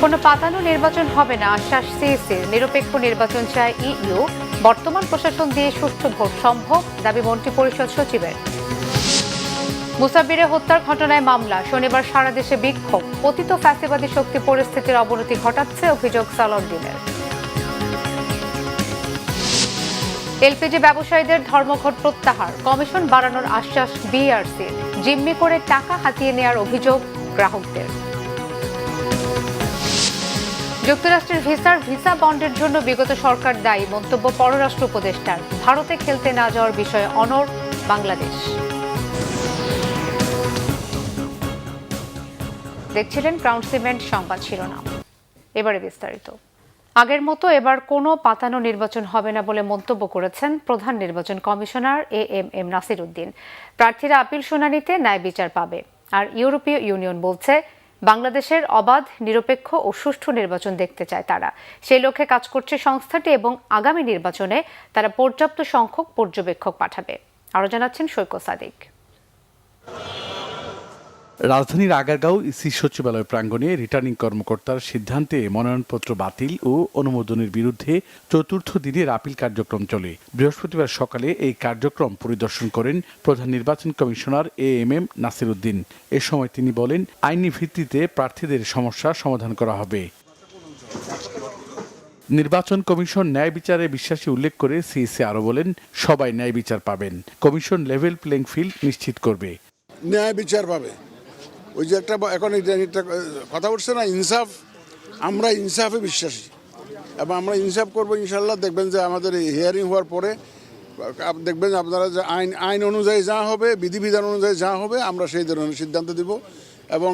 কোনো পাতানো নির্বাচন হবে না আশ্বাস সিইসির, নিরপেক্ষ নির্বাচন চায় ইইউ। বর্তমান প্রশাসন দিয়ে সুষ্ঠু ভোট সম্ভব, দাবি মন্ত্রিপরিষদ সচিবের। মুসাব্বিরের হত্যার ঘটনায় মামলা, শনিবার সারা দেশে বিক্ষোভ। পতিত ফ্যাসিবাদী শক্তি পরিস্থিতির অবনতি ঘটাচ্ছে, অভিযোগ সালাউদ্দিনের। এলপিজি ব্যবসায়ীদের ধর্মঘট প্রত্যাহার, কমিশন বাড়ানোর আশ্বাস বিআরসির। জিম্মি করে টাকা হাতিয়ে নেওয়ার অভিযোগ গ্রাহকদের। যুক্তরাষ্ট্রের ভিসা বন্ডের জন্য বিগত সরকার দায়ী, মন্তব্য পররাষ্ট্র উপদেষ্টার। ভারতে খেলতে না যাওয়ার বিষয়ে অনড় বাংলাদেশ। দেখছিলেন ক্রাউন সিমেন্ট সংবাদ শিরোনাম, এবারে বিস্তারিত। আগের মতো এবার কোনো পাতানো নির্বাচন হবে না বলে মন্তব্য করেছেন প্রধান নির্বাচন কমিশনার এএমএম নাসির উদ্দিন। প্রার্থীরা আপিল শুনানিতে ন্যায় বিচার পাবে। আর ইউরোপীয় ইউনিয়ন বলছে বাংলাদেশের অবাধ, নিরপেক্ষ ও সুষ্ঠু নির্বাচন দেখতে চায় তারা। সেই লক্ষ্যে কাজ করছে সংস্থাটি এবং আগামী নির্বাচনে তারা পর্যাপ্ত সংখ্যক পর্যবেক্ষক পাঠাবে। আরও জানাচ্ছেন সৈকত সাদিক। রাজধানীর আগারগাঁও ইসি সচিবালয় প্রাঙ্গণে রিটার্নিং কর্মকর্তার সিদ্ধান্তে মনোনয়নপত্র বাতিল ও অনুমোদনের বিরুদ্ধে চতুর্থ দিনের আপিল কার্যক্রম চলে। বৃহস্পতিবার সকালে এই কার্যক্রম পরিদর্শন করেন প্রধান নির্বাচন কমিশনার এএমএম নাসির উদ্দিন। এ সময় তিনি বলেন, আইনি ভিত্তিতে প্রার্থীদের সমস্যা সমাধান করা হবে। নির্বাচন কমিশন ন্যায় বিচারে বিশ্বাসী উল্লেখ করে সিইসি আরও বলেন, সবাই ন্যায় বিচার পাবেন। কমিশন লেভেল প্লেইং ফিল্ড নিশ্চিত করবে। ন্যায় বিচার পাবে। ওই যে একটা এখন একটা কথা উঠছে না, ইনসাফ। আমরা ইনসাফে বিশ্বাসী এবং আমরা ইনসাফ করবো ইনশাল্লাহ। দেখবেন যে আমাদের হিয়ারিং হওয়ার পরে দেখবেন আপনারা যে আইন অনুযায়ী যা হবে, বিধিবিধান অনুযায়ী যা হবে, আমরা সেই ধরনের সিদ্ধান্ত দিব। এবং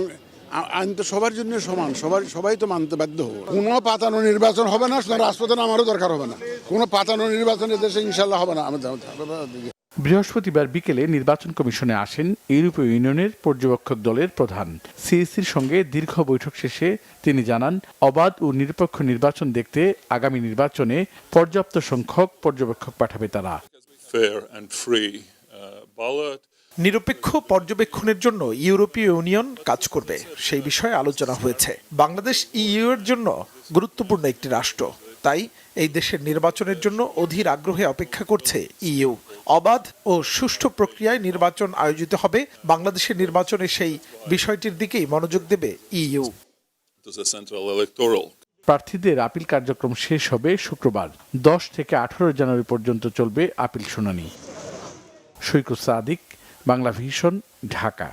আইন তো সবার জন্য সমান, সবাই তো মানতে বাধ্য হবো। কোনো পাতানো নির্বাচন হবে না, রাজপথে আমারও দরকার হবে না। কোনো পাতানো নির্বাচন দেশে ইনশাল্লাহ হবে না। বৃহস্পতিবার বিকেলে নির্বাচন কমিশনে আসেন ইউরোপীয় ইউনিয়নের পর্যবেক্ষক দলের প্রধান। সিইসির সঙ্গে দীর্ঘ বৈঠক শেষে তিনি জানান, অবাধ ও নিরপেক্ষ নির্বাচন দেখতে আগামী নির্বাচনে পর্যাপ্ত সংখ্যক পর্যবেক্ষক পাঠাবে তারা। নিরপেক্ষ পর্যবেক্ষণের জন্য ইউরোপীয় ইউনিয়ন কাজ করবে, সেই বিষয়ে আলোচনা হয়েছে। বাংলাদেশ ইইউ এর জন্য গুরুত্বপূর্ণ একটি রাষ্ট্র, তাই এই দেশের নির্বাচনের জন্য অধীর আগ্রহে অপেক্ষা করছে ইইউ। অবাধ ও সুষ্ঠু প্রক্রিয়ায় নির্বাচন আয়োজিত হবে। বাংলাদেশের নির্বাচনে সেই বিষয়টির দিকেই মনোযোগ দেবে ইইউ। প্রার্থীদের আপিল কার্যক্রম শেষ হবে শুক্রবার। 10 থেকে 18 জানুয়ারি পর্যন্ত চলবে আপিল শুনানি। সৈকত সাদিক, বাংলা ভিশন, ঢাকা।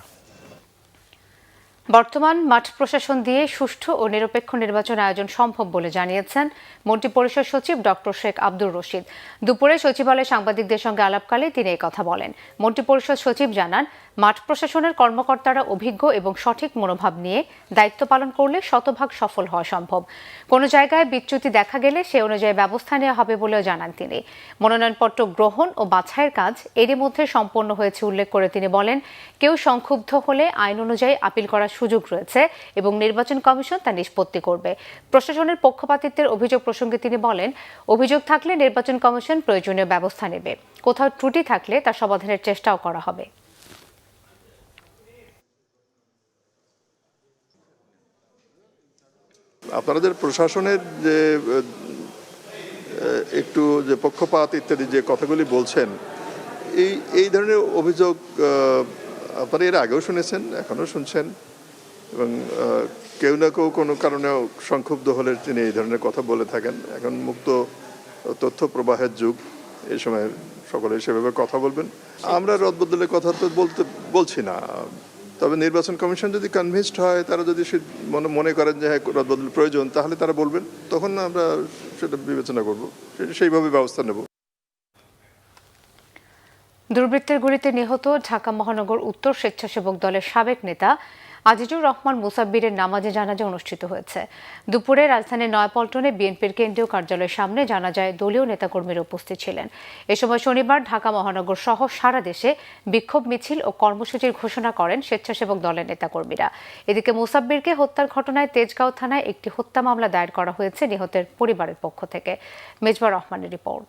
বর্তমান মাঠ প্রশাসন দিয়ে সুষ্ঠু ও নিরপেক্ষ নির্বাচন আয়োজন সম্ভব বলে জানিয়েছেন মন্ত্রিপরিষদ সচিব ডক্টর শেখ আব্দুর রশিদ। দুপুরে সচিবালয়ে সাংবাদিকদের সঙ্গে আলাপকালে তিনি এই কথা বলেন। মন্ত্রিপরিষদ সচিব জানান, মাঠ প্রশাসনের কর্মকর্তারা অভিজ্ঞ এবং সঠিক মনোভাব নিয়ে দায়িত্ব পালন করলে শতভাগ সফল হওয়া সম্ভব। কোনো জায়গায় বিচ্যুতি দেখা গেলে সে অনুযায়ী ব্যবস্থা নেওয়া হবে বলেও জানান তিনি। মনোনয়নপত্র গ্রহণ ও বাছাইয়ের কাজ এরই মধ্যে সম্পন্ন হয়েছে উল্লেখ করে তিনি বলেন, কেউ সংক্ষুব্ধ হলে আইন অনুযায়ী আপিল করার সুযোগ রয়েছে এবং নির্বাচন কমিশন তা নিষ্পত্তি করবে। প্রশাসনের পক্ষপাতিত্বের অভিযোগ প্রসঙ্গে তিনি বলেন, অভিযোগ থাকলে নির্বাচন কমিশন প্রয়োজনীয় ব্যবস্থা নেবে। কোথাও ত্রুটি থাকলে তা সমাধানের চেষ্টাও করা হবে। আপনাদের প্রশাসনের যে একটু যে পক্ষপাত ইত্যাদি যে কথাগুলি বলছেন, এই ধরনের অভিযোগ আপনারা এর আগেও শুনেছেন, এখনও শুনছেন এবং কেউ না কেউ কোনো কারণেও সংক্ষুব্ধ হলে তিনি এই ধরনের কথা বলে থাকেন। এখন মুক্ত তথ্য প্রবাহের যুগ, এই সময় সকলে সেভাবে কথা বলবেন। আমরা রদবদলের কথা তো বলছি না, তবে নির্বাচন কমিশন যদি কনভিন্সড হয়, তারা যদি মনে করেন যে হ্যাঁ রদবদল প্রয়োজন, তাহলে তারা বলবেন, তখন আমরা সেটা বিবেচনা করব, সেইভাবে ব্যবস্থা নেব। দুর্বৃত্তের গুলিতে নিহত ঢাকা মহানগর উত্তর স্বেচ্ছাসেবক দলের সাবেক নেতা আজিজুর রহমান মুসাব্বিরের নামাজে জানাজা অনুষ্ঠিত হয়েছে। দুপুরে রাজধানীর নয়াপল্টনে বিএনপির কেন্দ্রীয় কার্যালয়ের সামনে জানাজায় দলীয় নেতাকর্মীরা উপস্থিত ছিলেন। এ সময় শনিবার ঢাকা মহানগর সহ সারা দেশে বিক্ষোভ মিছিল ও কর্মসূচির ঘোষণা করেন স্বেচ্ছাসেবক দলের নেতাকর্মীরা। এদিকে মুসাব্বিরকে হত্যার ঘটনায় তেজগাঁও থানায় একটি হত্যা মামলা দায়ের করা হয়েছে নিহতের পরিবারের পক্ষ থেকে। মেজবা রহমানের রিপোর্ট।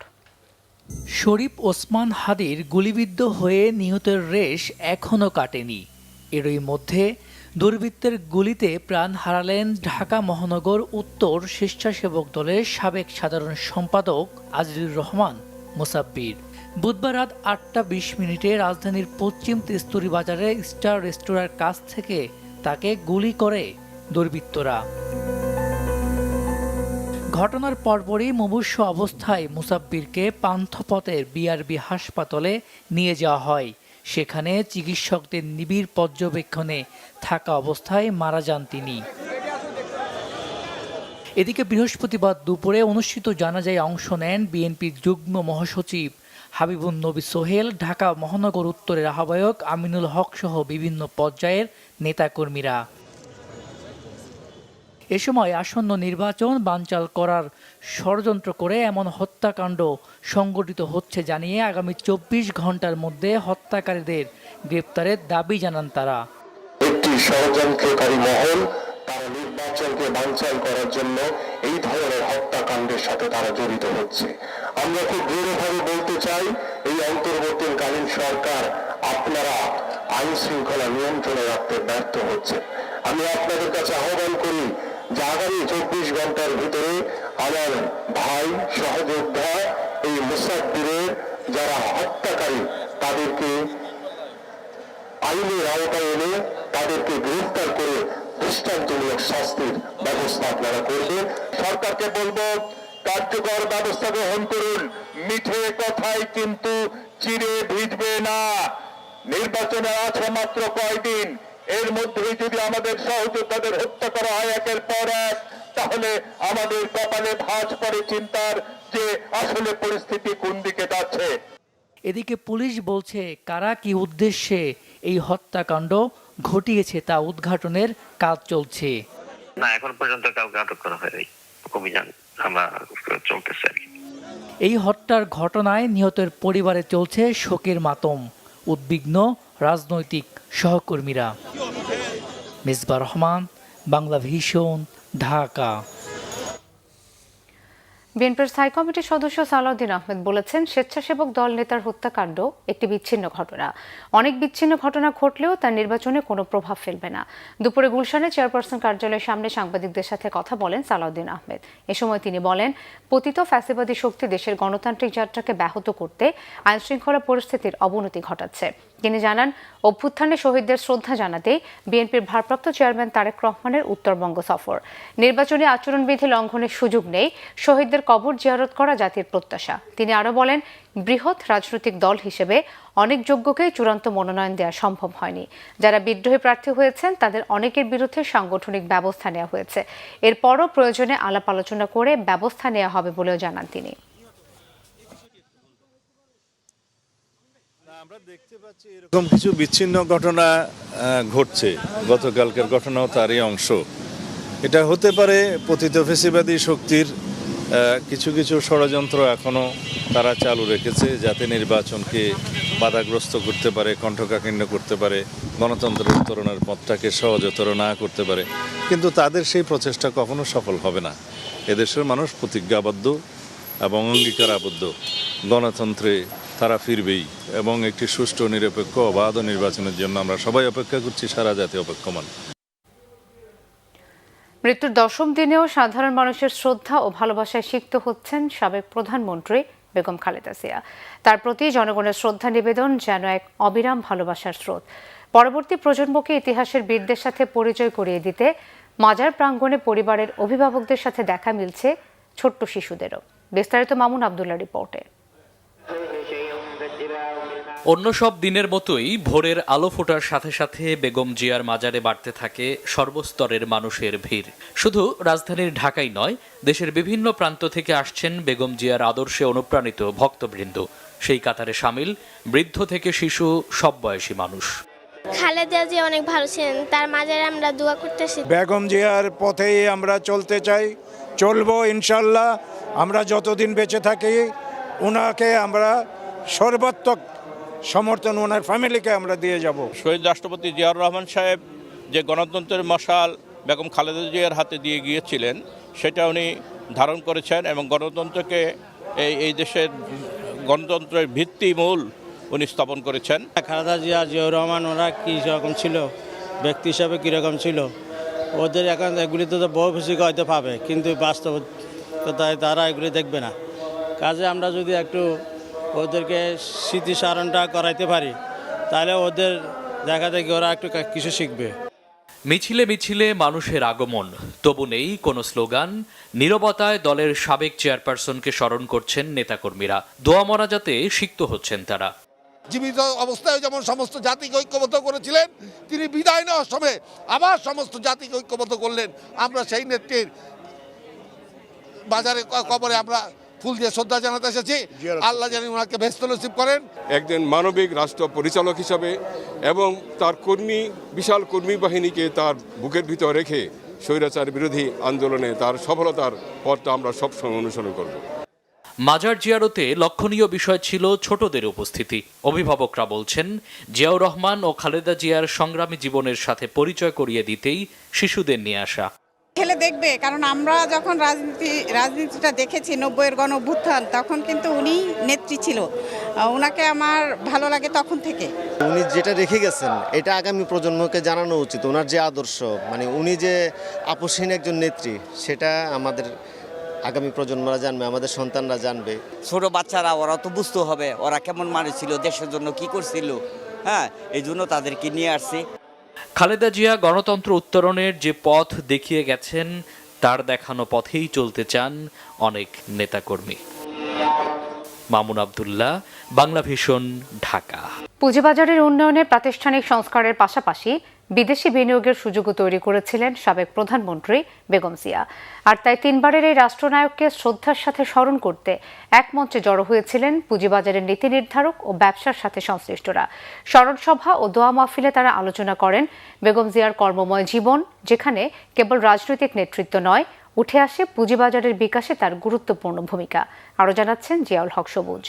শরীফ ওসমান হাদির গুলিবিদ্ধ হয়ে নিহতের রেশ এখনও কাটেনি। এরই মধ্যে দুর্বৃত্তের গুলিতে প্রাণ হারালেন ঢাকা মহানগর উত্তর স্বেচ্ছাসেবক দলের সাবেক সাধারণ সম্পাদক আজিজুর রহমান মুসাব্বির। বুধবার রাত 8:20 রাজধানীর পশ্চিম তেস্তুরি বাজারে স্টার রেস্তোরাঁর কাছ থেকে তাকে গুলি করে দুর্বৃত্তরা। ঘটনার পরপরই মুমূর্ষু অবস্থায় মুসাব্বিরকে পান্থপথের বিআরবি হাসপাতালে নিয়ে যাওয়া হয়। সেখানে চিকিৎসকদের নিবিড় পর্যবেক্ষণে থাকা অবস্থায় মারা যান তিনি। এদিকে বৃহস্পতিবার দুপুরে অনুষ্ঠিত জানাজায় অংশ নেন বিএনপির যুগ্ম মহাসচিব হাবিবুন নবী সোহেল, ঢাকা মহানগর উত্তরের আহ্বায়ক আমিনুল হক সহ বিভিন্ন পর্যায়ের নেতাকর্মীরা। এ সময় আসন্ন নির্বাচন বানচাল করার ষড়যন্ত্র করে এমন হত্যাকাণ্ড সংঘটিত হচ্ছে জানিয়ে আগামী 24 ঘন্টার মধ্যে হত্যাকারীদের গ্রেপ্তারের দাবি জানান তারা। একটি ষড়যন্ত্রকারী মহল তারা নির্বাচনকে বানচাল করার জন্য এই ধরনের হত্যাকাণ্ডের সাথে তারা জড়িত হচ্ছে। আমরা খুব দৃঢ়ভাবে বলতে চাই, এই অন্তর্বর্তীকালীন সরকার আপনারা আইন শৃঙ্খলা নিয়ন্ত্রণে রাখতে ব্যর্থ হচ্ছে। আমি আপনাদের কাছে আহ্বান করি যে আগামী 24 ঘন্টার ভিতরে আমার ভাই সহযোদ্ধা এই মুসাব্বিরের যারা হত্যাকারী তাদেরকে আইনের আওতায় এনে তাদেরকে গ্রেফতার করে দৃষ্টান্তমূলক শাস্তির ব্যবস্থা আপনারা করবেন। সরকারকে বলবো, কার্যকর ব্যবস্থা গ্রহণ করুন। মিঠে কথায় কিন্তু চিরে ভিজবে না। নির্বাচনে আছে মাত্র কয়দিন, এর মধ্যেই যদি আমাদের সহযোদ্ধাদের হত্যা করা হয় একের পর এক, তাহলে আমাদের কপালে ভাঁজ পড়ে চিন্তার যে আসলে পরিস্থিতি কোন দিকে যাচ্ছে। এদিকে পুলিশ বলছে কারা কি উদ্দেশ্যে এই হত্যাকাণ্ড ঘটিয়েছে তা উদ্ঘাটনের কাজ চলছে। না, এখন পর্যন্ত কাউকে আটক করা হয়নি। অভিযান আমরা চলতেছে। এই হত্যার ঘটনায় নিহতের পরিবারে চলছে শোকের মাতম, উদ্বিগ্ন রাজনৈতিক সহকর্মীরা। মিসবাহ রহমান, বাংলা ভিশন, ঢাকা। বিএনপির স্থায়ী কমিটির সদস্য সালাউদ্দিন আহমেদ বলেছেন, স্বেচ্ছাসেবক দল নেতার হত্যাকাণ্ড একটি বিচ্ছিন্ন ঘটনা। অনেক বিচ্ছিন্ন ঘটনা ঘটলেও তার নির্বাচনে কোনো প্রভাব ফেলবে না। দুপুরে গুলশানে চেয়ারপারসন কার্যালয়ের সামনে সাংবাদিকদের সাথে কথা বলেন সালাউদ্দিন আহমেদ। এ সময় তিনি বলেন, পতিত ফ্যাসিবাদী শক্তি দেশের গণতান্ত্রিক যাত্রাকে ব্যাহত করতে আইনশৃঙ্খলা পরিস্থিতির অবনতি ঘটাচ্ছে। তিনি জানান, অভ্যুত্থানে শহীদদের শ্রদ্ধা জানাতেই বিএনপির ভারপ্রাপ্ত চেয়ারম্যান তারেক রহমানের উত্তরবঙ্গ সফর। নির্বাচনী আচরণবিধি লঙ্ঘনের সুযোগ নেই, শহীদদের কবর জিয়ারত করা জাতির প্রত্যাশা। তিনি আরও বলেন, বৃহৎ রাজনৈতিক দল হিসেবে অনেক যোগ্যকেই চূড়ান্ত মনোনয়ন দেওয়া সম্ভব হয়নি। যারা বিদ্রোহী প্রার্থী হয়েছেন তাদের অনেকের বিরুদ্ধে সাংগঠনিক ব্যবস্থা নেওয়া হয়েছে। এরপরও প্রয়োজনে আলাপ আলোচনা করে ব্যবস্থা নেওয়া হবে বলেও জানান তিনি। আমরা দেখতে পাচ্ছি এরকম কিছু বিচ্ছিন্ন ঘটনা ঘটছে। গতকালকের ঘটনাও তারই অংশ। এটা হতে পারে পতিত ফ্যাসিবাদী শক্তির কিছু কিছু ষড়যন্ত্র এখনো তারা চালু রেখেছে, যাতে নির্বাচনকে বাধাগ্রস্ত করতে পারে, কণ্ঠকাঠিন্য করতে পারে, গণতন্ত্রের উত্তরণের পথটাকে সহজতর না করতে পারে। কিন্তু তাদের সেই প্রচেষ্টা কখনো সফল হবে না। এদেশের মানুষ প্রতিজ্ঞাবদ্ধ এবং অঙ্গীকারাবদ্ধ, গণতন্ত্রে তারা ফিরবেই এবং একটি সুষ্ঠু, নিরপেক্ষ, অবাধ নির্বাচনের জন্য আমরা সবাই অপেক্ষা করছি, সারা জাতি অপেক্ষমান। মৃত্যুর 10ম দিনেও সাধারণ মানুষের শ্রদ্ধা ও ভালোবাসায় সিক্ত হচ্ছেন সাবেক প্রধানমন্ত্রী বেগম খালেদা জিয়া। তার প্রতি জনগণের শ্রদ্ধা নিবেদন যেন এক অবিরাম ভালোবাসার স্রোত। পরবর্তী প্রজন্মকে ইতিহাসের বীরদের সাথে পরিচয় করিয়ে দিতে মাজার প্রাঙ্গণে পরিবারের অভিভাবকদের সাথে দেখা মিলছে ছোট্ট শিশুদেরও। বিস্তারিত মামুন আবদুল্লাহ রিপোর্টে। অন্য সব দিনের মতোই ভোরের আলো ফোটার সাথে সাথে বেগম জিয়ার মাজারে বাড়তে থাকে সর্বস্তরের মানুষের ভিড়। শুধু রাজধানীর ঢাকাই নয়, দেশের বিভিন্ন প্রান্ত থেকে আসছেন বেগম জিয়ার আদর্শে অনুপ্রাণিত ভক্তবৃন্দ। সেই কাতারে সামিল বৃদ্ধ থেকে শিশু, সব বয়সী মানুষ। খালেদা জিয়া অনেক ভালো ছিলেন, তার মাজারে আমরা দোয়া করতেছি। বেগম জিয়ার পথেই আমরা চলতে চাই, চলবো ইনশাল্লাহ। আমরা যতদিন বেঁচে থাকি ওনাকে আমরা সর্বাত্মক সমর্থন ওনার ফ্যামিলিকে আমরা দিয়ে যাব। শহীদ রাষ্ট্রপতি জিয়াউর রহমান সাহেব যে গণতন্ত্রের মশাল বেগম খালেদা জিয়ার হাতে দিয়ে গিয়েছিলেন, সেটা উনি ধারণ করেছেন এবং গণতন্ত্রকে এই দেশের গণতন্ত্রের ভিত্তিমূল উনি স্থাপন করেছেন। খালেদা জিয়া, জিয়াউর রহমান ওরা কী রকম ছিল, ব্যক্তি হিসাবে কীরকম ছিল, ওদের এখন এগুলিতে তো বহু কিছু হয়তো পাবে, কিন্তু বাস্তবতায় তারা এগুলি দেখবে না। কাজে আমরা যদি একটু ওদেরকে স্মৃতিচারণটা করাইতে পারি, তাহলে ওদের দেখা দেখি ওরা একটু কিছু শিখবে। মিছিলে মিছিলে মানুষের আগমন, তবু নেই কোনো স্লোগান। নীরবতায় দলের সাবেক চেয়ারপারসনকে স্মরণ করছেন নেতাকর্মীরা। দোয়া মোনাজাতে সিক্ত হচ্ছেন তারা। জীবিত অবস্থায় যেমন সমস্ত জাতিকে ঐক্যবদ্ধ করেছিলেন, তিনি বিদায় নেওয়ার সময় আবার সমস্ত জাতিকে ঐক্যবদ্ধ করলেন। আমরা সেই নেত্রীর বাজারে কবরে আমরা ফুল দিয়ে শ্রদ্ধা জানাতে এসেছি। আল্লাহ জানি ওনাকে বেহেশত নসিব করেন। একজন মানবিক রাষ্ট্র পরিচালক হিসাবে এবং তার বিশাল কর্মী বাহিনীকে তার বুকের ভিতর রেখে স্বৈরাচার বিরোধী আন্দোলনে তার সফলতার পথটা আমরা সবসময় অনুসরণ করব। মাজার জিয়ারতে লক্ষণীয় বিষয় ছিল ছোটদের উপস্থিতি। অভিভাবকরা বলছেন, জিয়াউর রহমান ও খালেদা জিয়ার সংগ্রামী জীবনের সাথে পরিচয় করিয়ে দিতেই শিশুদের নিয়ে আসা। ছেলে দেখবে, কারণ আমরা যখন রাজনীতিটা দেখেছি 90-এর গণ অভ্যুত্থান, তখন কিন্তু উনি নেত্রী ছিল। ওনাকে আমার ভালো লাগে তখন থেকে। উনি যেটা রেখে গেছেন এটা আগামী প্রজন্মকে জানানো উচিত। ওনার যে আদর্শ, মানে উনি যে আপসহীন একজন নেত্রী, সেটা আমাদের আগামী প্রজন্মরা জানবে, আমাদের সন্তানরা জানবে। ছোট বাচ্চারা ওরা তো বুঝতে হবে ওরা কেমন মানুষ ছিল, দেশের জন্য কি করছিল। হ্যাঁ, এই জন্য তাদেরকে নিয়ে আসছি। খালেদা জিয়া গণতন্ত্র উত্তরণের যে পথ দেখিয়ে গেছেন, তার দেখানো পথেই চলতে চান অনেক নেতাকর্মী। মামুন আব্দুল্লাহ, বাংলাভিশন, ঢাকা। পুঁজিবাজারের উন্নয়নে প্রাতিষ্ঠানিক সংস্কারের পাশাপাশি বিদেশি বিনিয়োগের সুযোগও তৈরি করেছিলেন সাবেক প্রধানমন্ত্রী বেগম জিয়া। আর তাই তিনবারের এই রাষ্ট্রনায়ককে শ্রদ্ধার সাথে স্মরণ করতে এক মঞ্চে জড়ো হয়েছিলেন পুঁজিবাজারের নীতি নির্ধারক ও ব্যবসার সাথে সংশ্লিষ্টরা। স্মরণসভা ও দোয়া মাহফিলে তারা আলোচনা করেন বেগম জিয়ার কর্মময় জীবন, যেখানে কেবল রাজনৈতিক নেতৃত্ব নয়, উঠে আসে পুঁজিবাজারের বিকাশে তার গুরুত্বপূর্ণ ভূমিকা। আরও জানাচ্ছেন জিয়াউল হক সবুজ।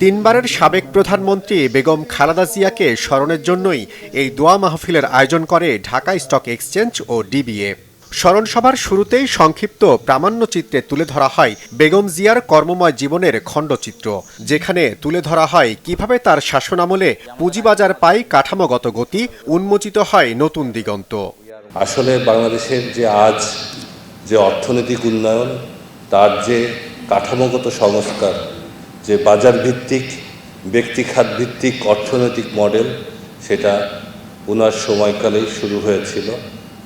তিনবারের সাবেক প্রধানমন্ত্রী বেগম খালেদা জিয়াকে স্মরণের জন্যই এই দোয়া মাহফিলের আয়োজন করে ঢাকা স্টক এক্সচেঞ্জ ও ডিবিএ। স্মরণসভার শুরুতেই সংক্ষিপ্ত প্রামাণ্যচিত্রে তুলে ধরা হয় বেগম জিয়ার কর্মময় জীবনের খণ্ডচিত্র, যেখানে তুলে ধরা হয় কিভাবে তার শাসনামলে পুঁজিবাজার পায় কাঠামোগত গতি, উন্মোচিত হয় নতুন দিগন্ত। আসলে বাংলাদেশের যে আজ যে অর্থনৈতিক উন্নয়ন, তার যে কাঠামোগত সংস্কার, যে বাজার ভিত্তিক ব্যক্তিখাত ভিত্তিক অর্থনৈতিক মডেল, সেটা ওনার সময়কালেই শুরু হয়েছিল।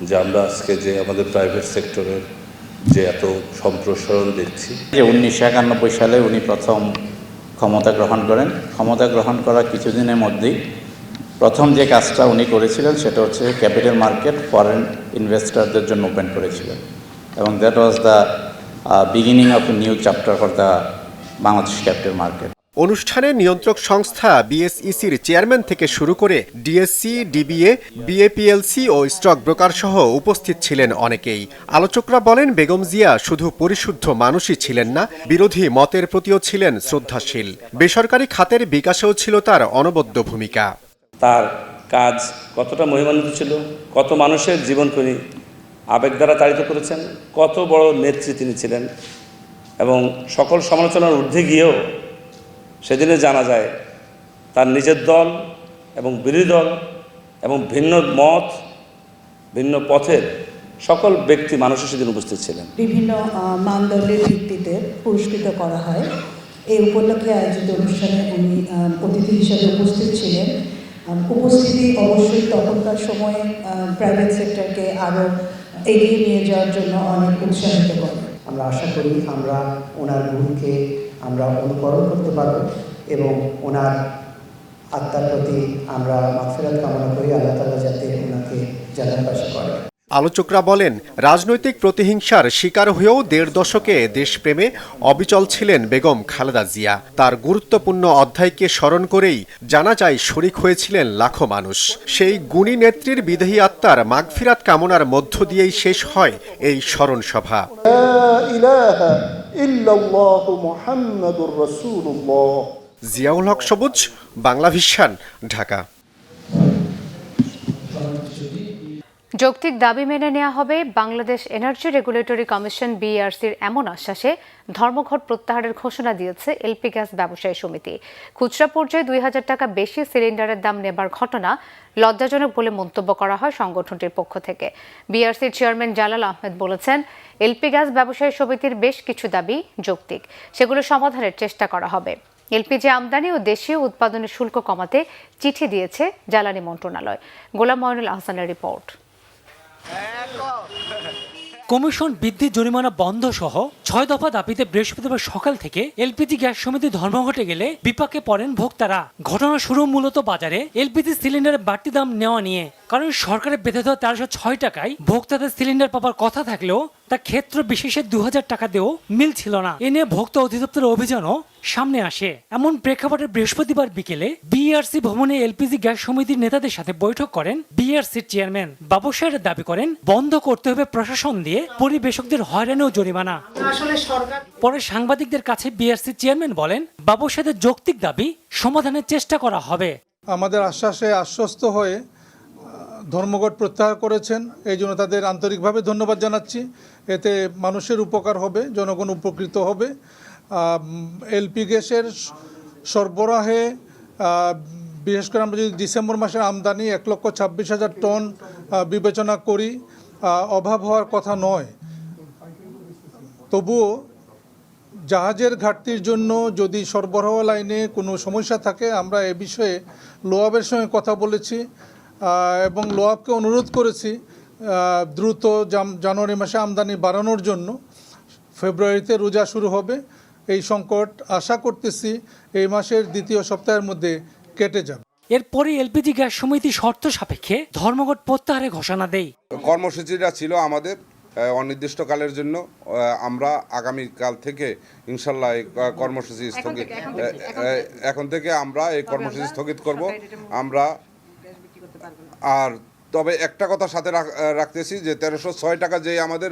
যে আমরা আজকে যে আমাদের প্রাইভেট সেক্টরের যে এত সম্প্রসারণ দেখছি। 1991 সালে উনি প্রথম ক্ষমতা গ্রহণ করেন। ক্ষমতা গ্রহণ করার কিছুদিনের মধ্যেই প্রথম যে কাজটা উনি করেছিলেন সেটা হচ্ছে ক্যাপিটাল মার্কেট ফরেন ইনভেস্টরদের জন্য ওপেন করেছিলেন, এবং that was the beginning of a new chapter for the Bangladesh capital market. অনুষ্ঠানে নিয়ন্ত্রক সংস্থা বিএসইসির চেয়ারম্যান থেকে শুরু করে ডিএসসি, ডিবিএ, বিএপিএলসি ও স্টক ব্রোকার সহ উপস্থিত ছিলেন অনেকেই। আলোচকরা বলেন, বেগম জিয়া শুধু পরিশুদ্ধ মানুষই ছিলেন না, বিরোধী মতের প্রতিও ছিলেন শ্রদ্ধাশীল। বেসরকারি খাতের বিকাশেও ছিল তার অনবদ্য ভূমিকা। তার কাজ কতটা মহিমান্বিত ছিল, কত মানুষের জীবন তিনি আবেগ দ্বারা তাড়িত করেছেন, কত বড় নেত্রী তিনি ছিলেন, এবং সকল সমালোচনার ঊর্ধ্বে গিয়েও সেদিনে জানা যায় তার নিজের দল এবং বিরোধী দল এবং ভিন্ন মত, ভিন্ন পথের সকল ব্যক্তি মানুষের সেদিন উপস্থিত ছিলেন। বিভিন্ন মানদণ্ডের ভিত্তিতে পুরস্কৃত করা হয়। এই উপলক্ষে আয়োজিত অনুষ্ঠানে উনি অতিথি হিসেবে উপস্থিত ছিলেন। উপস্থিতি অবশ্যই তখনকার সময়ে প্রাইভেট সেক্টরকে আরও এগিয়ে নিয়ে যাওয়ার জন্য অনেক উৎসাহিত করে। আমরা আশা করি আমরা ওনার গুণকে আমরা অনুকরণ করতে পারব এবং ওনার আত্মার প্রতি আমরা মাগফিরাত কামনা করি। আল্লাহ তাআলা যাতে ওনাকে জান্নাতবাসী করে। আলোচকরা বলেন, রাজনৈতিক প্রতিহিংসার শিকার হয়েও ১.৫ দশকে দেশপ্রেমে অবিচল ছিলেন বেগম খালেদা জিয়া। তার গুরুত্বপূর্ণ অধ্যায়কে স্মরণ করেই জানা যায় শরিক হয়েছিলেন লাখো মানুষ। সেই গুণী নেত্রীর বিদেহী আত্মার মাগফিরাত কামনার মধ্য দিয়েই শেষ হয় এই স্মরণ সভা। জিয়াউল হক সবুজ, বাংলাভিশন, ঢাকা। যৌক্তিক দাবি মেনে নেওয়া হবে বাংলাদেশ এনার্জি রেগুলেটরি কমিশন বিইআরসির এমন আশ্বাসে ধর্মঘট প্রত্যাহারের ঘোষণা দিয়েছে এলপি গ্যাস ব্যবসায়ী সমিতি। খুচরা পর্যায়ে ২,০০০ টাকা বেশি সিলিন্ডারের দাম নেবার ঘটনা লজ্জাজনক বলে মন্তব্য করা হয় সংগঠনটির পক্ষ থেকে। বিইআরসির চেয়ারম্যান জালাল আহমেদ বলেছেন, এলপি গ্যাস ব্যবসায়ী সমিতির বেশ কিছু দাবি যৌক্তিক, সেগুলো সমাধানের চেষ্টা করা হবে। এলপিজি আমদানি ও দেশীয় উৎপাদনের শুল্ক কমাতে চিঠি দিয়েছে জ্বালানি মন্ত্রণালয়। গোলাম মঈনুল আহসানের রিপোর্ট। কমিশন বৃদ্ধি জরিমানা বন্ধ সহ ৬ দফা দাবিতে বৃহস্পতিবার সকাল থেকে এলপিজি গ্যাস সমিতি ধর্মঘটে গেলে বিপাকে পড়েন ভোক্তারা। ঘটনা শুরু মূলত বাজারে এলপিজি সিলিন্ডারের বাড়তি দাম নেওয়া নিয়ে, কারণ সরকারের বেঁধে দেওয়া ১৩০৬ টাকায় ভোক্তাদের সিলিন্ডার পাবার কথা থাকলেও তা ক্ষেত্র বিশেষে ২,০০০ টাকা দিয়েও মিল ছিল না। এ নিয়ে ভোক্তা অধিদপ্তরের অভিযানও সামনে আসে। এমন প্রেক্ষাপটে বৃহস্পতিবার বিকেলে বিইআরসি ভবনে এলপিজি গ্যাস সমিতির নেতাদের সাথে বৈঠক করেন বিইআরসির চেয়ারম্যান। ব্যবসায়ীরা দাবি করেন বন্ধ করতে হবে প্রশাসন দিয়ে পরিবেশকদের হয়রানি ও জরিমানা। পরে সাংবাদিকদের কাছে বিইআরসির চেয়ারম্যান বলেন, ব্যবসায়ীদের যৌক্তিক দাবি সমাধানের চেষ্টা করা হবে। আমাদের আশ্বাসে আশ্বস্ত হয়ে ধর্মঘট প্রত্যাহার করেছেন, এই জন্য তাদের আন্তরিকভাবে ধন্যবাদ জানাচ্ছি। এতে মানুষের উপকার হবে, জনগণ উপকৃত হবে। এলপি গ্যাসের সরবরাহে বিশেষ করে আমরা যদি ডিসেম্বর মাসের আমদানি ১,২৬,০০০ টন বিবেচনা করি, অভাব হওয়ার কথা নয়। তবুও জাহাজের ঘাটতির জন্য যদি সরবরাহ লাইনে কোনো সমস্যা থাকে, আমরা এ বিষয়ে লোয়াবের সঙ্গে কথা বলেছি এবং লোয়াবকে অনুরোধ করেছি দ্রুত জানুয়ারি মাসে আমদানি বাড়ানোর জন্য। ফেব্রুয়ারিতে রোজা শুরু হবে, এই সংকট আশা করতেছি এই মাসের দ্বিতীয় সপ্তাহের মধ্যে কেটে যাবে। এরপরে এলপিজি গ্যাস সমিতি শর্ত সাপেক্ষে ধর্মঘট প্রত্যাহারের ঘোষণা দেয়। কর্মসূচিটা ছিল আমাদের অনির্দিষ্টকালের জন্য। আমরা আগামীকাল থেকে ইনশাল্লাহ এই কর্মসূচি স্থগিত, এখন থেকে আমরা এই কর্মসূচি স্থগিত করব আমরা। আর তবে একটা কথা সাথে রাখতেছি যে ১৩০৬ টাকা যে আমাদের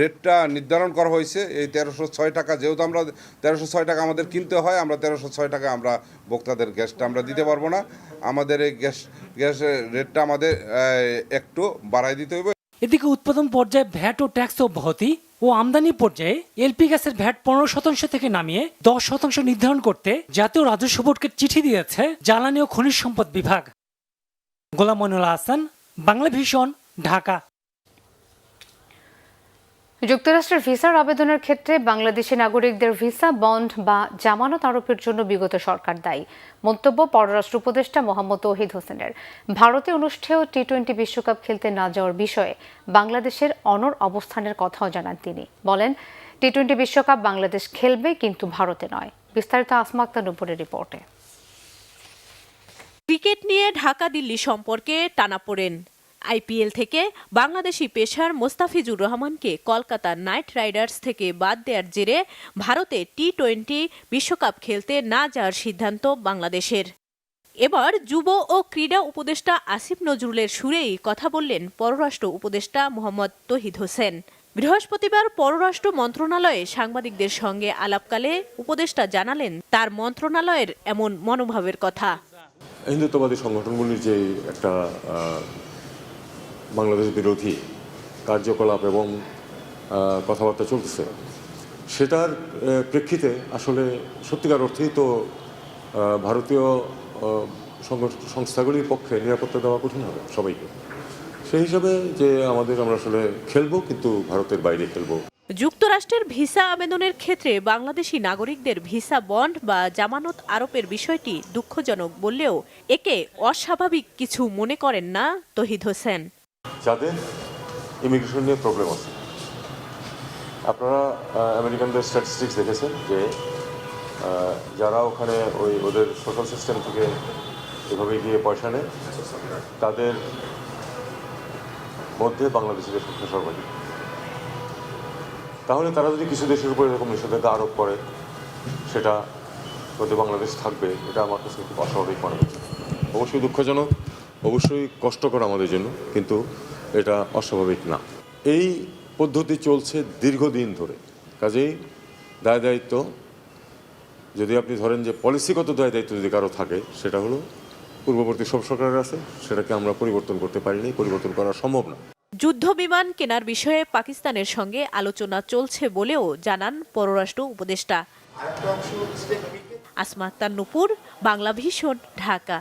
রেটটা নির্ধারণ করা হয়েছে, এই ১৩০৬ টাকা যেহেতু আমরা ১৩০৬ টাকা আমাদের কিনতে হয়, আমরা ১৩০৬ টাকা আমরা ভোক্তাদের গ্যাসটা আমরা দিতে পারবো না। আমাদের এই গ্যাসের রেটটা আমাদের একটু বাড়াই দিতে হবে। এদিকে উৎপাদন পর্যায়ে ভ্যাট ও ট্যাক্স অব্যাহতি ও আমদানি পর্যায়ে এলপি গ্যাসের ভ্যাট ১৫% থেকে নামিয়ে ১০% নির্ধারণ করতে জাতীয় রাজস্ব বোর্ডকে চিঠি দিয়েছে জ্বালানি ও খনিজ সম্পদ বিভাগ। গোলাম মঈনুল আহসান, বাংলা ভিশন, ঢাকা। যুক্তরাষ্ট্রের ভিসার আবেদনের ক্ষেত্রে বাংলাদেশি নাগরিকদের ভিসা বন্ড বা জামানত আরোপের জন্য বিগত সরকার দায়ী, মন্তব্য পররাষ্ট্র উপদেষ্টা মোহাম্মদ তৌহিদ হোসেনের। ভারতে অনুষ্ঠেয় টি-20 বিশ্বকাপ খেলতে না যাওয়ার বিষয়ে বাংলাদেশের অনড় অবস্থানের কথাও জানান তিনি। বলেন, টি-20 বিশ্বকাপ বাংলাদেশ খেলবে, কিন্তু ভারতে নয়। বিস্তারিত আসমা আক্তার নুপুরের রিপোর্টে। ক্রিকেট নিয়ে ঢাকা দিল্লি সম্পর্কে টানাপোড়েন। আইপিএল থেকে বাংলাদেশি পেসার মোস্তাফিজুর রহমানকে কলকাতা নাইট রাইডার্স থেকে বাদ দেওয়ার জেরে ভারতে টি-20 বিশ্বকাপ খেলতে না যাওয়ার সিদ্ধান্ত বাংলাদেশের। এবার যুব ও ক্রীড়া উপদেষ্টা আসিফ নজরুলের সুরেই কথা বললেন পররাষ্ট্র উপদেষ্টা মোহাম্মদ তৌহিদ হোসেন। বৃহস্পতিবার পররাষ্ট্র মন্ত্রণালয়ে সাংবাদিকদের সঙ্গে আলাপকালে উপদেষ্টা জানালেন তার মন্ত্রণালয়ের এমন মনোভাবের কথা। হিন্দুত্ববাদী সংগঠনগুলির যে একটা বাংলাদেশ বিরোধী কার্যকলাপ এবং কথাবার্তা চলতেছে, সেটার প্রেক্ষিতে আসলে সত্যিকার অর্থেই তো ভারতীয় সংস্থাগুলির পক্ষে নিরাপত্তা দেওয়া কঠিন হবে সবাইকে। সেই হিসাবে যে আমরা আসলে খেলবো, কিন্তু ভারতের বাইরে খেলবো। যুক্তরাষ্ট্রের ভিসা আবেদনের ক্ষেত্রে বাংলাদেশি নাগরিকদের ভিসা বন্ড বা জামানত আরোপের বিষয়টি দুঃখজনক বললেও একে অস্বাভাবিক কিছু মনে করেন না তৌহিদ হোসেন। যাদের ইমিগ্রেশন নিয়ে প্রবলেম আছে, আপনারা আমেরিকানদের স্ট্যাটিস্টিক্স দেখেছেন যে যারা ওখানে ওদের সোশ্যাল সিস্টেম থেকে এভাবে গিয়ে পয়সা নেয়, তাদের মধ্যে বাংলাদেশের সংখ্যা সর্বাধিক। তাহলে তারা যদি কিছু দেশের উপর এরকম নিষেধাজ্ঞা আরোপ করে, সেটা মধ্যে বাংলাদেশ থাকবে, এটা আমার কাছে খুব অস্বাভাবিক মনে হচ্ছে। অবশ্যই দুঃখজনক, অবশ্যই কষ্টকর আমাদের জন্য, কিন্তু এটা অস্বাভাবিক না। এই পদ্ধতি চলছে দীর্ঘদিন ধরে। কাজেই দায় দায়িত্ব, যদি আপনি ধরেন যে পলিসিগত দায় দায়িত্ব যদি কারো থাকে, সেটা হলো পূর্ববর্তী সব সরকারের আছে, সেটাকে আমরা পরিবর্তন করতে পারিনি, পরিবর্তন করা সম্ভব না। যুদ্ধ বিমান কেনার বিষয়ে পাকিস্তানের সঙ্গে আলোচনা চলছে বলেও জানান পররাষ্ট্র উপদেষ্টা। আসমা আক্তার নূপুর, বাংলা ভিশন, ঢাকা।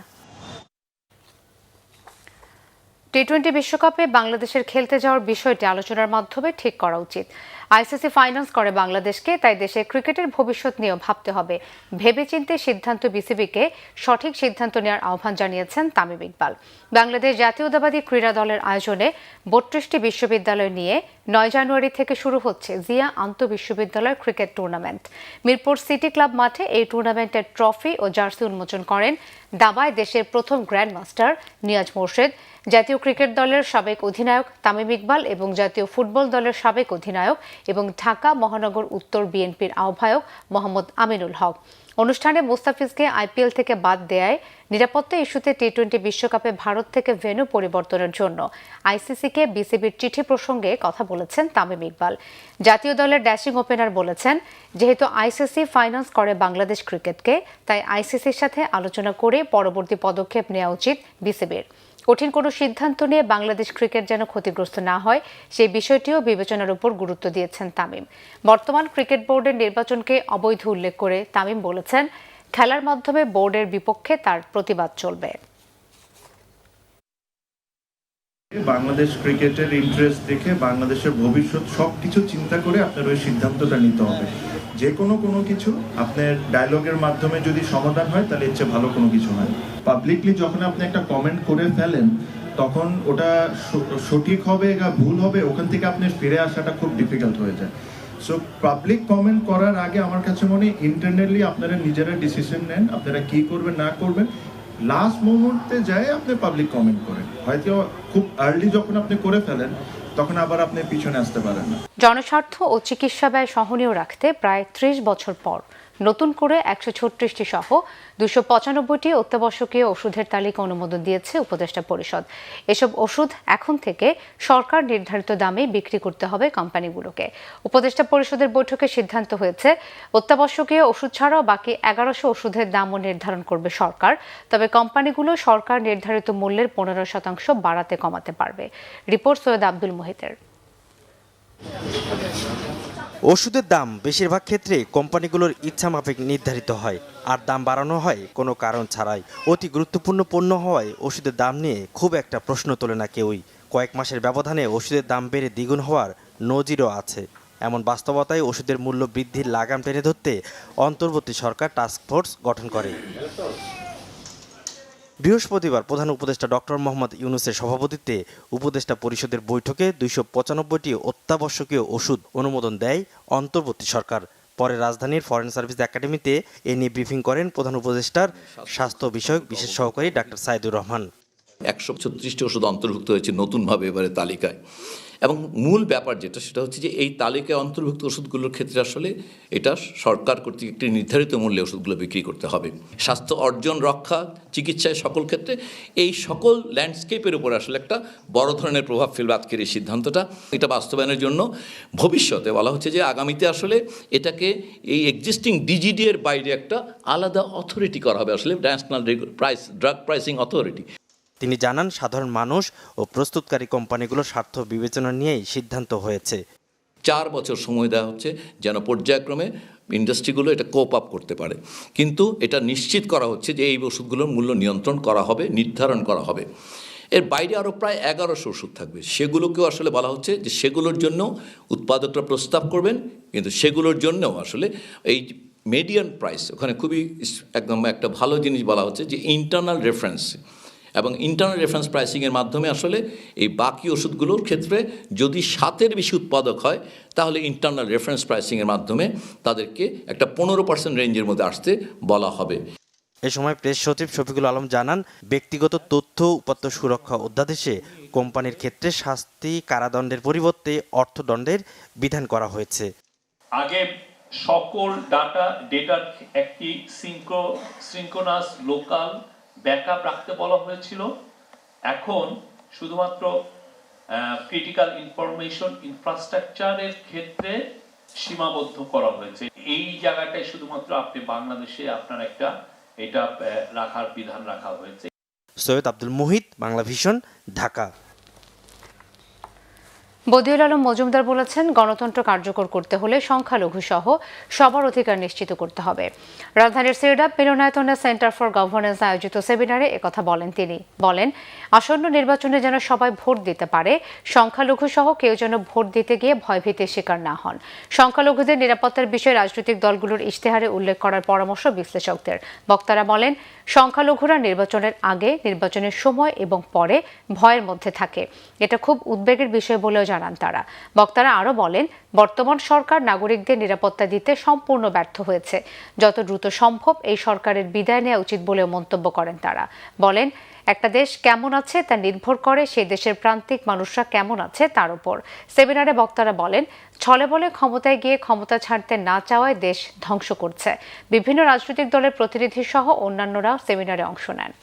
টি-20 বিশ্বকাপে বাংলাদেশের খেলতে যাওয়ার বিষয়টি আলোচনার মাধ্যমে ঠিক করা উচিত। আইসিসি ফাইন্যান্স করে বাংলাদেশকে, তাই দেশের ক্রিকেটের ভবিষ্যৎ নিয়েও ভাবতে হবে। ভেবেচিন্তে সিদ্ধান্ত বিসিবিকে সঠিক সিদ্ধান্ত নেওয়ার আহ্বান জানিয়েছেন তামিম ইকবাল। বাংলাদেশ জাতীয়তাবাদী ক্রীড়া দলের আয়োজনে 32টি বিশ্ববিদ্যালয় নিয়ে 9 জানুয়ারি থেকে শুরু হচ্ছে জিয়া আন্তঃবিশ্ববিদ্যালয় cricket tournament. Mirpur city club মাঠে এই টুর্নামেন্টের ট্রফি ও জার্সি উন্মোচন করেন দাবায় দেশের প্রথম গ্র্যান্ডমাস্টার নিয়াজ মোর্শেদ, জাতীয় ক্রিকেট দলের সাবেক অধিনায়ক তামিম ইকবাল এবং জাতীয় ফুটবল দলের সাবেক অধিনায়ক এবং ঢাকা মহানগর উত্তর বিএনপির আহ্বায়ক মোহাম্মদ আমিনুল হক। অনুষ্ঠানে মোস্তাফিজকে আইপিএল থেকে বাদ দেয়ায় নিরাপত্তা ইস্যুতে টি-20 বিশ্বকাপে ভারত থেকে ভেন্যু পরিবর্তনের জন্য আইসিসিকে বিসিবির চিঠি প্রসঙ্গে কথা বলেছেন তামিম ইকবাল। জাতীয় দলের ড্যাশিং ওপেনার বলেছেন, যেহেতু আইসিসি ফাইন্যান্স করে বাংলাদেশ ক্রিকেটকে, তাই আইসিসির সাথে আলোচনা করে পরবর্তী পদক্ষেপ নেওয়া উচিত বিসিবির। কঠিন কোনো সিদ্ধান্ত নিয়ে বাংলাদেশ ক্রিকেট যেন ক্ষতিগ্রস্ত না হয় সেই বিষয়টিও বিবেচনার উপর গুরুত্ব দিয়েছেন তামিম। বর্তমান ক্রিকেট বোর্ডের নির্বাচনকে অবৈধ উল্লেখ করে তামিম বলেছেন, খেলার মাধ্যমে বোর্ডের বিপক্ষে তার প্রতিবাদ চলবে। বাংলাদেশ ক্রিকেটের ইন্টারেস্ট দেখে বাংলাদেশের ভবিষ্যৎ সবকিছু চিন্তা করে আপনার ওই সিদ্ধান্তটা নিতে হবে। যে কোনো কিছু আপনার ডায়লগের মাধ্যমে যদি সমাধান হয় তাহলে এর চেয়ে ভালো কোনো কিছু হয়। পাবলিকলি যখন আপনি একটা কমেন্ট করে ফেলেন তখন ওটা সঠিক হবে বা ভুল হবে, ওখান থেকে আপনি ফিরে আসাটা খুব ডিফিকাল্ট হয়ে যায়। সো পাবলিক কমেন্ট করার আগে আমার কাছে মনে হয় ইন্টারনালি আপনারা নিজেরা ডিসিশন নেন, আপনারা কি করবেন না করবেন। লাস্ট মুহূর্তে যায় আপনি পাবলিক কমেন্ট করেন, হয়তো খুব আর্লি যখন আপনি করে ফেলেন তখন আবার আপনি পিছনে আসতে পারেন না। জনস্বার্থ ও চিকিৎসা ব্যয় সহনীয় রাখতে প্রায় 30 বছর পর নতুন করে 136টি সহ 295টি অত্যাবশ্যকীয় ওষুধের তালিকা অনুমোদন দিয়েছে উপদেষ্টা পরিষদ। এসব ওষুধ এখন থেকে সরকার নির্ধারিত দামে বিক্রি করতে হবে কোম্পানিগুলোকে। উপদেষ্টা পরিষদের বৈঠকে সিদ্ধান্ত হয়েছে, অত্যাবশ্যকীয় ওষুধ ছাড়াও বাকি 1100 ওষুধের দামও নির্ধারণ করবে সরকার, তবে কোম্পানিগুলো সরকার নির্ধারিত মূল্যের 15% বাড়াতে কমাতে পারবে। রিপোর্ট সৈয়দ আব্দুল মুহিতের। ওষুধের দাম বেশিরভাগ ক্ষেত্রে কোম্পানিগুলোর ইচ্ছা মাফিক নির্ধারিত হয়, আর দাম বাড়ানো হয় কোনো কারণ ছাড়াই। অতি গুরুত্বপূর্ণ পণ্য হওয়ায় ওষুধের দাম নিয়ে খুব একটা প্রশ্ন তোলে না কেউই। কয়েক মাসের ব্যবধানে ওষুধের দাম বেড়ে দ্বিগুণ হওয়ার নজিরও আছে। এমন বাস্তবতায় ওষুধের মূল্য বৃদ্ধির লাগাম টেনে ধরতে অন্তর্বর্তী সরকার টাস্ক ফোর্স গঠন করে। বৃহস্পতিবার প্রধান উপদেষ্টা ডক্টর মোহাম্মদ ইউনূসের সভাপতিত্বে উপদেষ্টা পরিষদের বৈঠকে 295টি অত্যাবশ্যকীয় ওষুধ অনুমোদন দেয় অন্তর্বর্তী সরকার। পরে রাজধানীর ফরেন সার্ভিস একাডেমিতে এ নিয়ে ব্রিফিং করেন প্রধান উপদেষ্টার স্বাস্থ্য বিষয়ক বিশেষ সহকারী ডাক্তার সাইদুর রহমান। 136টি ওষুধ অন্তর্ভুক্ত হয়েছে নতুনভাবে এবারে তালিকায়, এবং মূল ব্যাপার যেটা সেটা হচ্ছে যে এই তালিকায় অন্তর্ভুক্ত ওষুধগুলোর ক্ষেত্রে আসলে এটা সরকার কর্তৃক একটি নির্ধারিত মূল্যে ওষুধগুলো বিক্রি করতে হবে। স্বাস্থ্য অর্জন, রক্ষা, চিকিৎসায় সকল ক্ষেত্রে এই সকল ল্যান্ডস্কেপের উপর আসলে একটা বড় ধরনের প্রভাব ফেলবে আজকের এই সিদ্ধান্তটা। এটা বাস্তবায়নের জন্য ভবিষ্যতে বলা হচ্ছে যে আগামীতে আসলে এটাকে এই এক্সিস্টিং ডিজিডি এর বাইরে একটা আলাদা অথরিটি করা হবে, আসলে ন্যাশনাল ড্রাগ প্রাইসিং অথরিটি। তিনি জানান, সাধারণ মানুষ ও প্রস্তুতকারী কোম্পানিগুলোর স্বার্থ বিবেচনা নিয়েই সিদ্ধান্ত হয়েছে। 4 বছর সময় দেওয়া হচ্ছে যেন পর্যায়ক্রমে ইন্ডাস্ট্রিগুলো এটা কোপ আপ করতে পারে, কিন্তু এটা নিশ্চিত করা হচ্ছে যে এই ওষুধগুলোর মূল্য নিয়ন্ত্রণ করা হবে, নির্ধারণ করা হবে। এর বাইরে আরও প্রায় 1100 ওষুধ থাকবে, সেগুলোকেও আসলে বলা হচ্ছে যে সেগুলোর জন্য উৎপাদকরা প্রস্তাব করবেন, কিন্তু সেগুলোর জন্যও আসলে এই মিডিয়ান প্রাইস ওখানে খুবই একদম একটা ভালো জিনিস বলা হচ্ছে যে ইন্টারনাল রেফারেন্স এবং ইন্টারনাল রেফারেন্স প্রাইসিংয়ের মাধ্যমে আসলে এই বাকি ওষুধগুলোর ক্ষেত্রে যদি 7-এর বেশি উৎপাদক হয় তাহলে ইন্টারনাল রেফারেন্স প্রাইসিংয়ের মাধ্যমে তাদেরকে একটা 15% রেঞ্জের মধ্যে আসতে বলা হবে। এ সময় প্রেস সচিব শফিকুল আলম জানান, ব্যক্তিগত তথ্য উপাত্ত সুরক্ষা অধ্যাদেশে কোম্পানির ক্ষেত্রে শাস্তি কারাদণ্ডের পরিবর্তে অর্থদণ্ডের বিধান করা হয়েছে। আগে সকল ডেটার একটি সিনক্রোনাস লোকাল ব্যাকআপ রাখতে বলা হয়েছিল, এখন শুধুমাত্র ক্রিটিক্যাল ইনফরমেশন ইনফ্রাস্ট্রাকচারের ক্ষেত্রে সীমাবদ্ধ করা হয়েছে। এই জায়গাটায় শুধুমাত্র আপনি বাংলাদেশে আপনার এটা রাখার বিধান রাখা হয়েছে। সৈয়দ আব্দুল মুহিত, বাংলা ভিশন, ঢাকা। বদিউল আলম মজুমদার বলেছেন, গণতন্ত্র কার্যকর করতে হলে সংখ্যালঘু সহ সবার অধিকার নিশ্চিত করতে হবে। রাজধানীর সিরডাপ মিলনায়তনে সেন্টার ফর গভর্নেন্স আয়োজিত সেমিনারে একথা বলেন তিনি। বলেন, আসন্ন নির্বাচনে যেন সবাই ভোট দিতে পারে, সংখ্যালঘু সহ কেউ যেন ভোট দিতে গিয়ে ভয়ভীতির শিকার না হন। সংখ্যালঘুদের নিরাপত্তার বিষয়ে রাজনৈতিক দলগুলোর ইশতেহারে উল্লেখ করার পরামর্শ বিশ্লেষকদের। বক্তারা বলেন, সংখ্যালঘুরা নির্বাচনের আগে, নির্বাচনের সময় এবং পরে ভয়ের মধ্যে থাকে। এটা খুব উদ্বেগের বিষয় বলেও জানান তারা। বক্তারা আরও বলেন, বর্তমান সরকার নাগরিকদের নিরাপত্তা দিতে সম্পূর্ণ ব্যর্থ হয়েছে। যত দ্রুত সম্ভব এই সরকারের বিদায় নেওয়া উচিত বলেও মন্তব্য করেন তারা। বলেন, একটা দেশ কেমন আছে তা নির্ভর করে সেই দেশের প্রান্তিক মানুষরা কেমন আছে তার উপর। সেমিনারে বক্তারা বলেন, ছলে বলে ক্ষমতায় গিয়ে ক্ষমতা ছাড়তে না চাওয়ায় দেশ ধ্বংস করছে। বিভিন্ন রাজনৈতিক দলের প্রতিনিধি সহ অন্যান্যরা সেমিনারে অংশ নেন।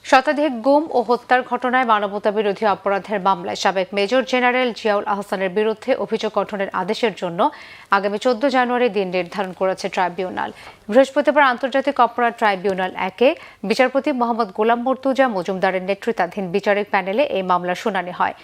শতাধিক গুম ও হত্যার ঘটনায় মানবতাবিরোধী অপরাধের মামলায় সাবেক মেজর জেনারেল জিয়াউল আহসানের বিরুদ্ধে অভিযোগ গঠনের আদেশের জন্য আগামী 14 জানুয়ারি দিন নির্ধারণ করেছে ট্রাইব্যুনাল। বৃহস্পতিবার আন্তর্জাতিক অপরাধ ট্রাইব্যুনাল 1-এ বিচারপতি মোহাম্মদ গোলাম মর্তুজা মজুমদারের নেতৃত্বাধীন বিচারিক প্যানেলে এই মামলার শুনানি হয়।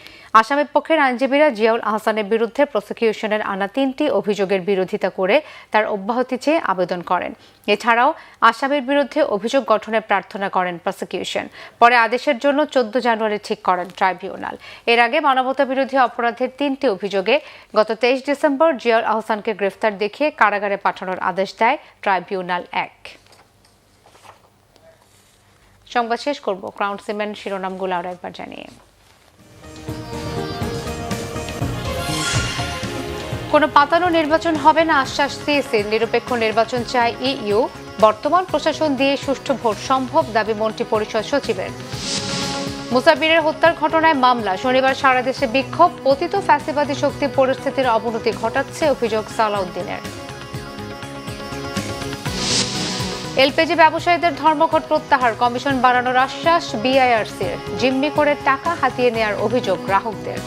আসামের পক্ষের আইনজীবীরা জিয়াউল আহসানের বিরুদ্ধে প্রসিকিউশনের আনা 3টি অভিযোগের বিরোধিতা করে তার অব্যাহতি চেয়ে আবেদন করেন। এছাড়াও আসামের বিরুদ্ধে অভিযোগ গঠনের প্রার্থনা করেন প্রসিকিউশন। পরে আদেশের জন্য 14 জানুয়ারি ঠিক করেন ট্রাইব্যুনাল। এর আগে মানবতাবিরোধী অপরাধের 3টি অভিযোগে গত 23 ডিসেম্বর জিয়াউল আহসানকে গ্রেফতার দেখিয়ে কারাগারে পাঠানোর আদেশ দেয় ট্রাইব্যুনাল 1। সংবাদ শেষ করব ক্রাউন সিমেন্ট শিরোনামগুলো আরও একবার জানিয়ে। কোনো পাতানো নির্বাচন হবে না আশ্বাস সিইসির, নিরপেক্ষ নির্বাচন চায় ইইউ। বর্তমান প্রশাসন দিয়ে সুষ্ঠু ভোট সম্ভব, দাবি মন্ত্রী পরিষদ সচিবের। মুসাবিরের হত্যার ঘটনায় মামলা, শনিবার সারা দেশে বিক্ষোভ, পতিত ফ্যাসিবাদী শক্তি পরিস্থিতির অবনতি ঘটাচ্ছে, অভিযোগ সালাউদ্দিনের। এলপিজি ব্যবসায়ীদের ধর্মঘট প্রত্যাহার, কমিশন বাড়ানোর আশ্বাস বিআইআরসির। জিম্মি করে টাকা হাতিয়ে নেয়ার অভিযোগ গ্রাহকদের।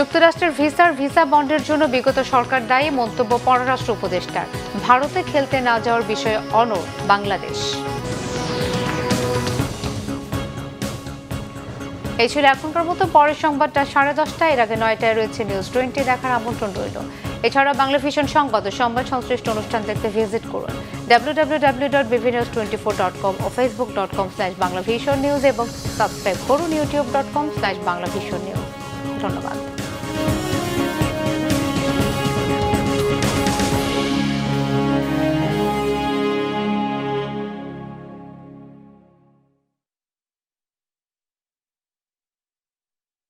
যুক্তরাষ্ট্রের ভিসা বন্ডের জন্য বিগত সরকার দায়ী, মন্তব্য পররাষ্ট্র উপদেষ্টার। ভারতে খেলতে না যাওয়ার বিষয়ে অনড় বাংলাদেশ। এই ছিল এখনকার মতো। পরের সংবাদটা 10:30। এর আগে 9টায় রয়েছে নিউজ 20 দেখার আমন্ত্রণ রইল। এছাড়াও বাংলা ভিশন সংবাদ ও সংবাদ সংশ্লিষ্ট অনুষ্ঠান দেখতে ভিজিট করুন www.bvnews24.com ও facebook.com/banglavisionnews এবং সাবস্ক্রাইব করুন youtube.com/banglavisionnews। ধন্যবাদ।